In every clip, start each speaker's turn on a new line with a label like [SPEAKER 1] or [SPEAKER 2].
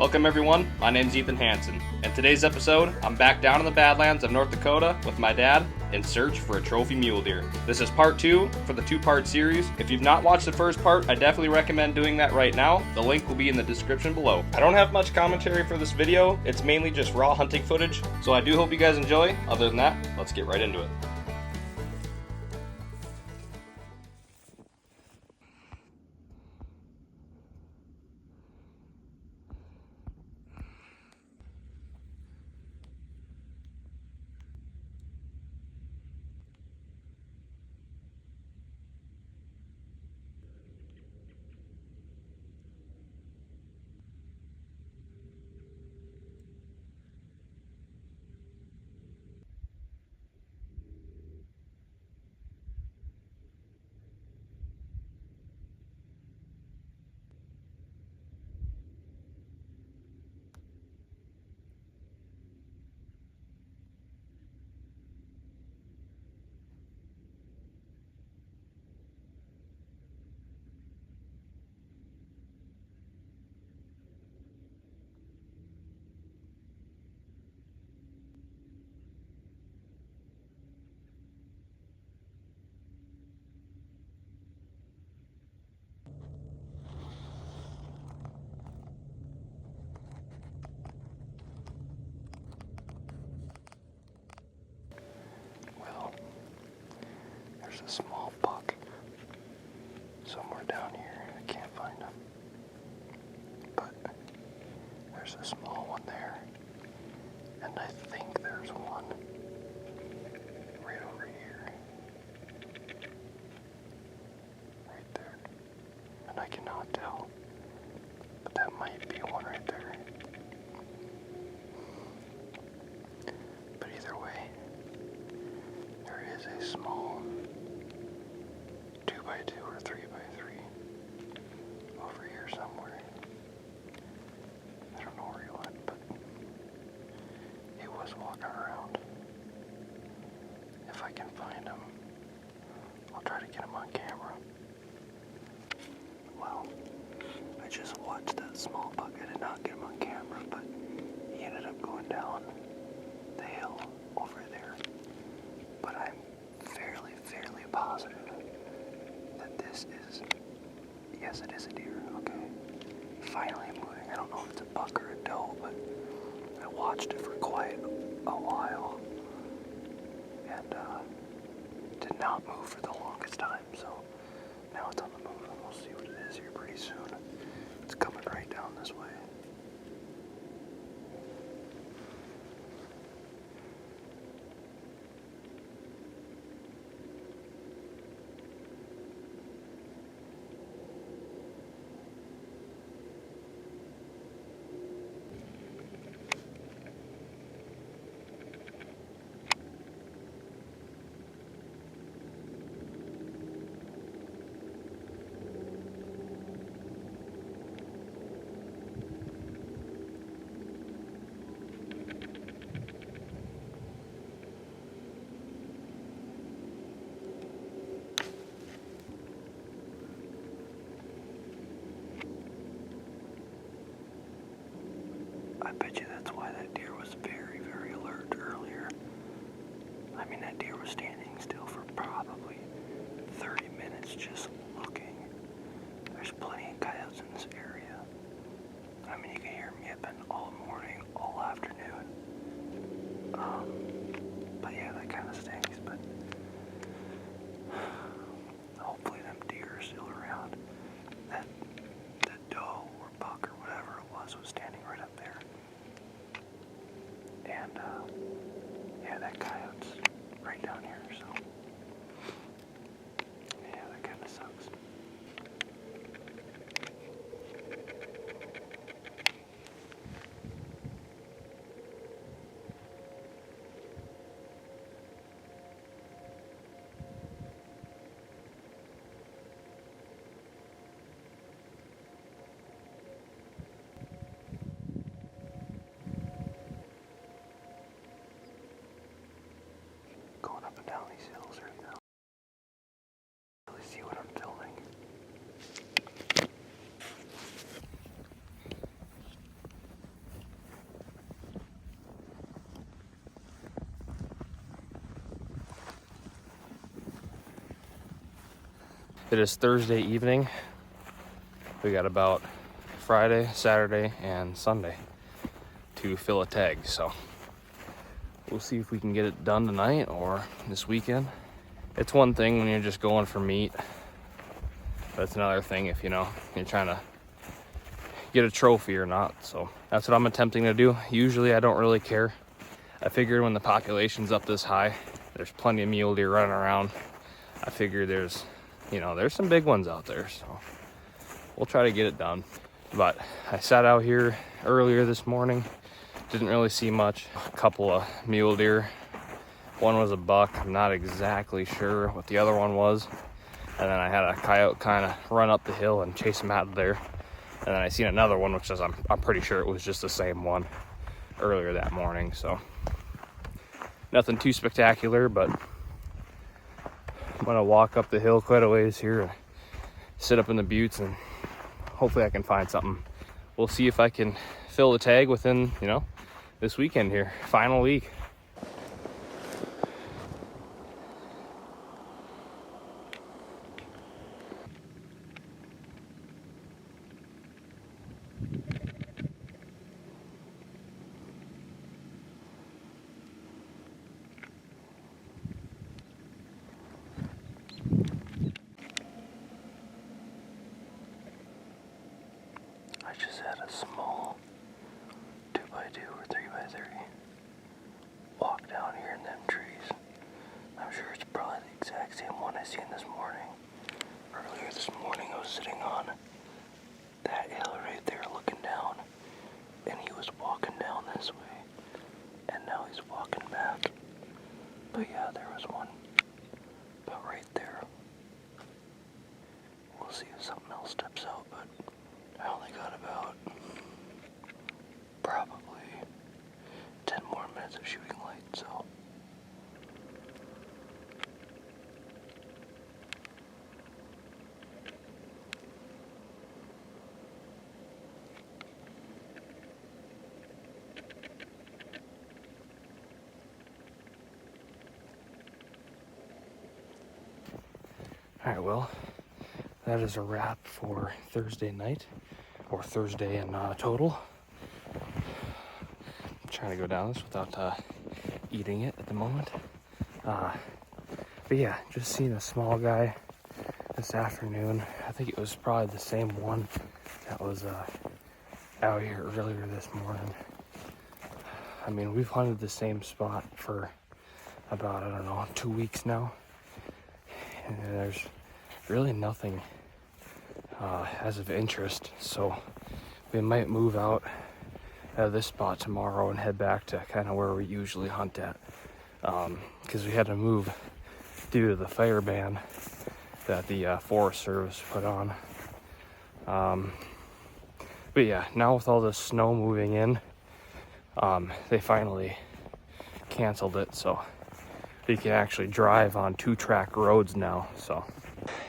[SPEAKER 1] Welcome everyone, my name's Ethan Hansen. In today's episode, I'm back down in the Badlands of North Dakota with my dad in search for a trophy mule deer. This is part 2 for the 2-part series. If you've not watched the first part, I definitely recommend doing that right now. The link will be in the description below. I don't have much commentary for this video, it's mainly just raw hunting footage, so I do hope you guys enjoy. Other than that, let's get right into it. There's a small buck somewhere down here. I can't find him. But there's a small one there. And I think there's one right over here. Right there. And I cannot tell. But that might be one right there. But either way, there is a small 2x2 or 3x3 over here somewhere. I don't know where he went, but he was walking around. If I can find him, I'll try to get him on camera. Well, I just watched that small buck. I did not get him on camera, but he ended up going down the hill over there. But I'm fairly positive that this is, yes, it is a deer, okay. Finally moving. I don't know if it's a buck or a doe, but I watched it for quite a while and did not move for the longest time, so now it's on the move and we'll see what it is here pretty soon. It's coming right down this way. I bet you that's why that deer was very alert earlier. I mean, that deer was standing still for probably 30 minutes just looking. There's plenty of coyotes in this area. I mean, you can hear them yipping all morning, all afternoon. But yeah, that kind of stinks, but hopefully them deer are still around. That doe or buck or whatever it was standing right up there. And, yeah, that coyote's right down here, so, yeah, that kind of sucks.
[SPEAKER 2] It is Thursday evening. We got about Friday, Saturday, and Sunday to fill a tag. So we'll see if we can get it done tonight or this weekend. It's one thing when you're just going for meat, but it's another thing if, you're trying to get a trophy or not. So that's what I'm attempting to do. Usually I don't really care. I figured when the population's up this high, there's plenty of mule deer running around. I figure there's some big ones out there. So we'll try to get it done. But I sat out here earlier this morning. Didn't really see much. A couple of mule deer. One was a buck. I'm not exactly sure what the other one was. And then I had a coyote kind of run up the hill and chase him out of there. And then I seen another one, which is I'm pretty sure it was just the same one earlier that morning. So nothing too spectacular, but I'm gonna walk up the hill quite a ways here and sit up in the buttes, and hopefully I can find something. We'll see if I can fill the tag within, this weekend here, final week.
[SPEAKER 1] I just had a small 2x2 or 3x3 walk down here in them trees. I'm sure it's probably the exact same one I seen this morning. Earlier this morning I was sitting on that hill right there looking down, and he was walking down this way, and now he's walking back. But yeah, there was one about right there. We'll see if something else steps out, but I only got about probably 10 more minutes of shooting light, so.
[SPEAKER 2] Alright, well, that is a wrap for Thursday night, or Thursday in total. I'm trying to go down this without eating it at the moment. But yeah, just seen a small guy this afternoon. I think it was probably the same one that was out here earlier this morning. I mean, we've hunted the same spot for about, 2 weeks now. And there's really nothing as of interest, so we might move out of this spot tomorrow and head back to kind of where we usually hunt at, because we had to move due to the fire ban that the Forest Service put on. But yeah, now with all the snow moving in, they finally canceled it, so you can actually drive on 2-track roads now. So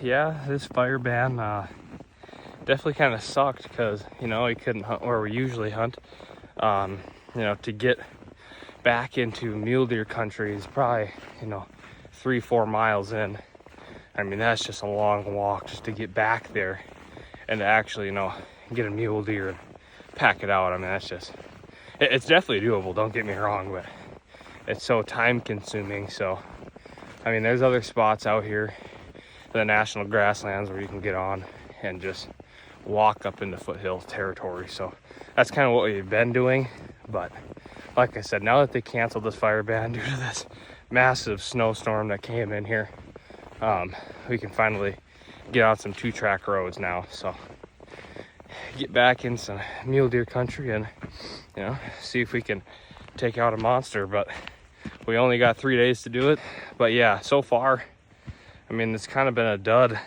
[SPEAKER 2] yeah, this fire ban definitely kind of sucked, because we couldn't hunt where we usually hunt. To get back into mule deer country is probably 3-4 miles in. I mean, that's just a long walk just to get back there and to actually get a mule deer and pack it out. I mean, it's definitely doable, don't get me wrong, but it's so time consuming. So I mean, there's other spots out here, the national grasslands, where you can get on and just walk up into foothill territory. So that's kind of what we've been doing. But like I said, now that they canceled this fire ban due to this massive snowstorm that came in here, we can finally get on some 2-track roads now. So get back in some mule deer country and see if we can take out a monster. But we only got 3 days to do it. But yeah, so far, I mean, it's kind of been a dud.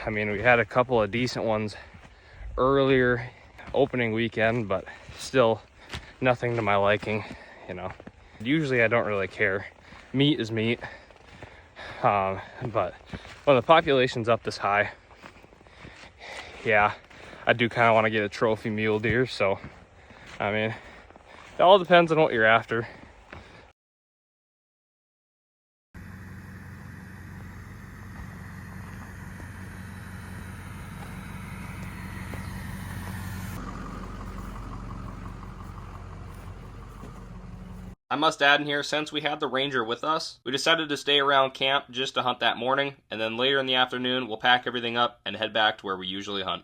[SPEAKER 2] I mean, we had a couple of decent ones earlier opening weekend, but still nothing to my liking. Usually I don't really care. Meat is meat. But when the population's up this high, yeah, I do kind of want to get a trophy mule deer. So I mean, it all depends on what you're after. I must add in here, since we had the Ranger with us, we decided to stay around camp just to hunt that morning, and then later in the afternoon, we'll pack everything up and head back to where we usually hunt.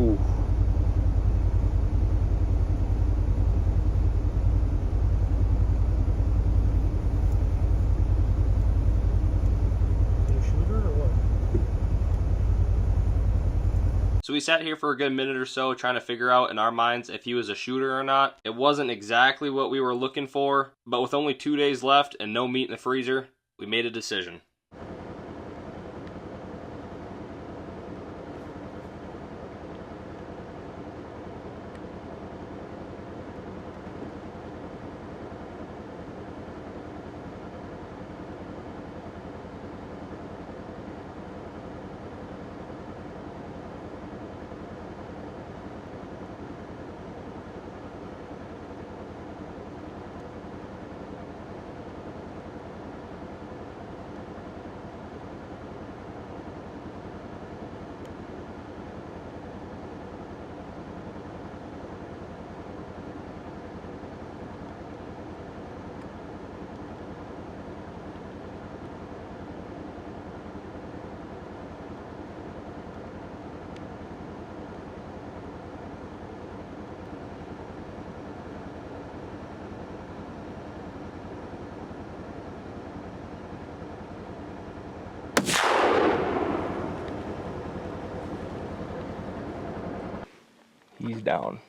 [SPEAKER 2] Ooh. So we sat here for a good minute or so trying to figure out in our minds if he was a shooter or not. It wasn't exactly what we were looking for, but with only 2 days left and no meat in the freezer, we made a decision. He's down.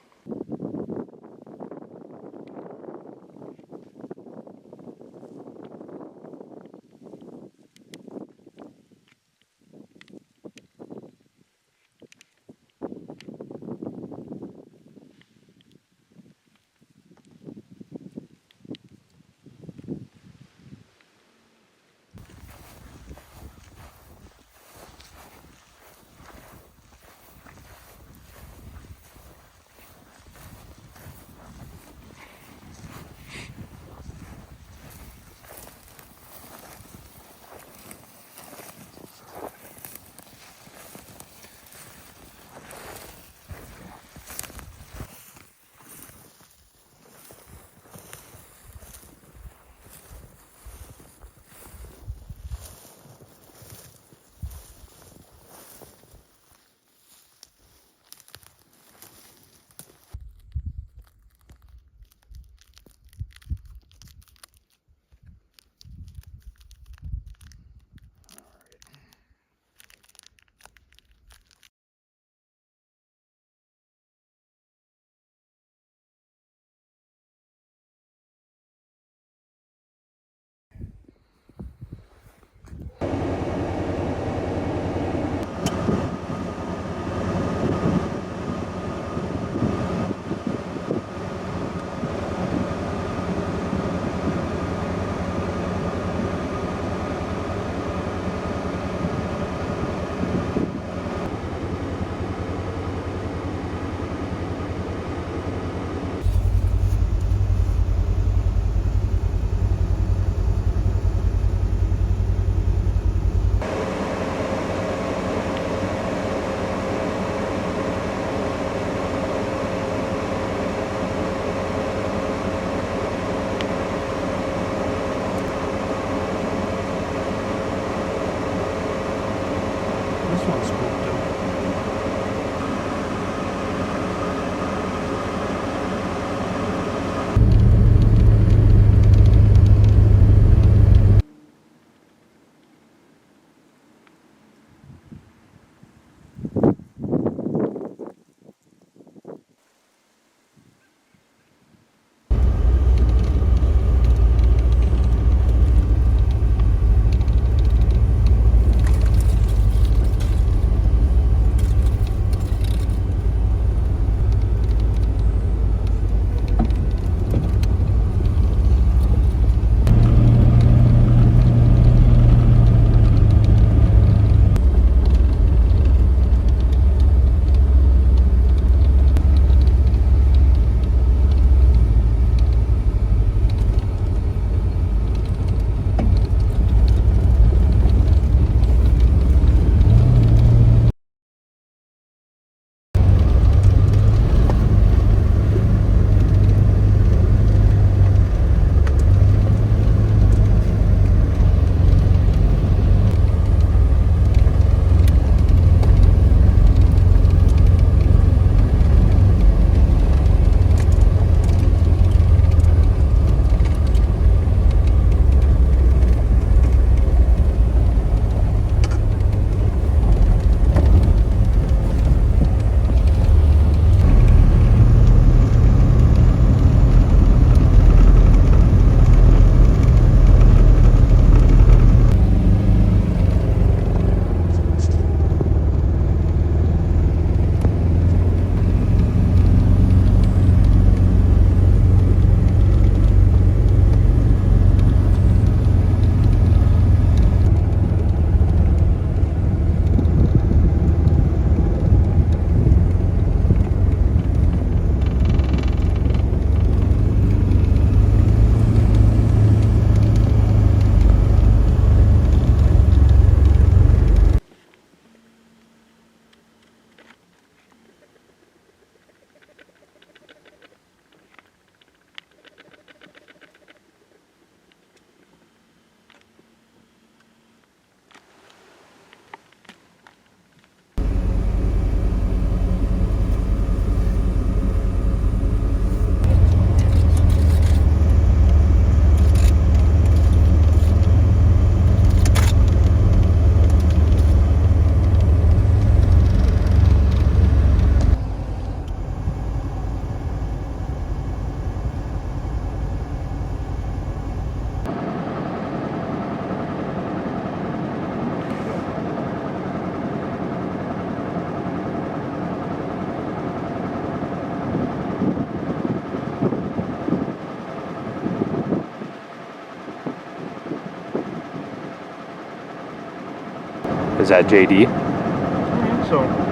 [SPEAKER 2] that JD?
[SPEAKER 3] I think so.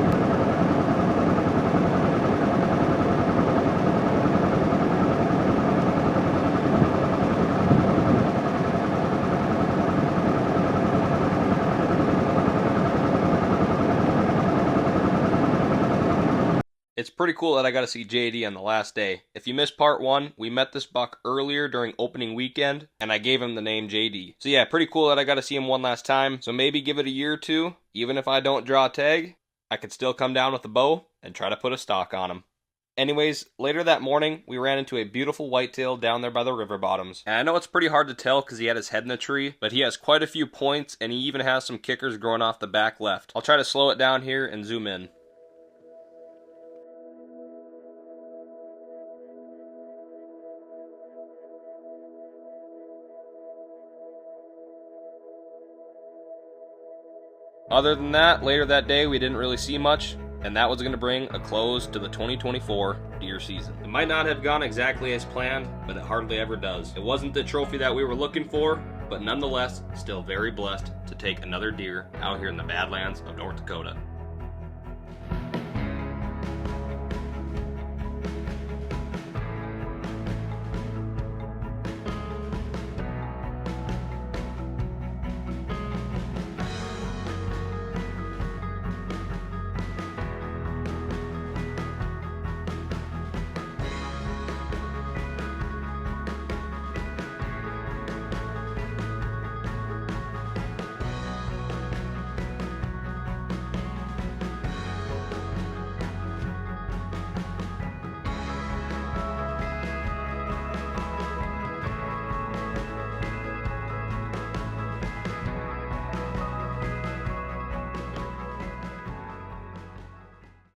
[SPEAKER 2] It's pretty cool that I got to see JD on the last day. If you missed part 1, we met this buck earlier during opening weekend, and I gave him the name JD. So yeah, pretty cool that I got to see him one last time. So maybe give it a year or two. Even if I don't draw a tag, I could still come down with a bow and try to put a stock on him. Anyways, later that morning, we ran into a beautiful whitetail down there by the river bottoms. And I know it's pretty hard to tell because he had his head in the tree, but he has quite a few points, and he even has some kickers growing off the back left. I'll try to slow it down here and zoom in. Other than that, later that day we didn't really see much, and that was going to bring a close to the 2024 deer season. It might not have gone exactly as planned, but it hardly ever does. It wasn't the trophy that we were looking for, but nonetheless, still very blessed to take another deer out here in the Badlands of North Dakota.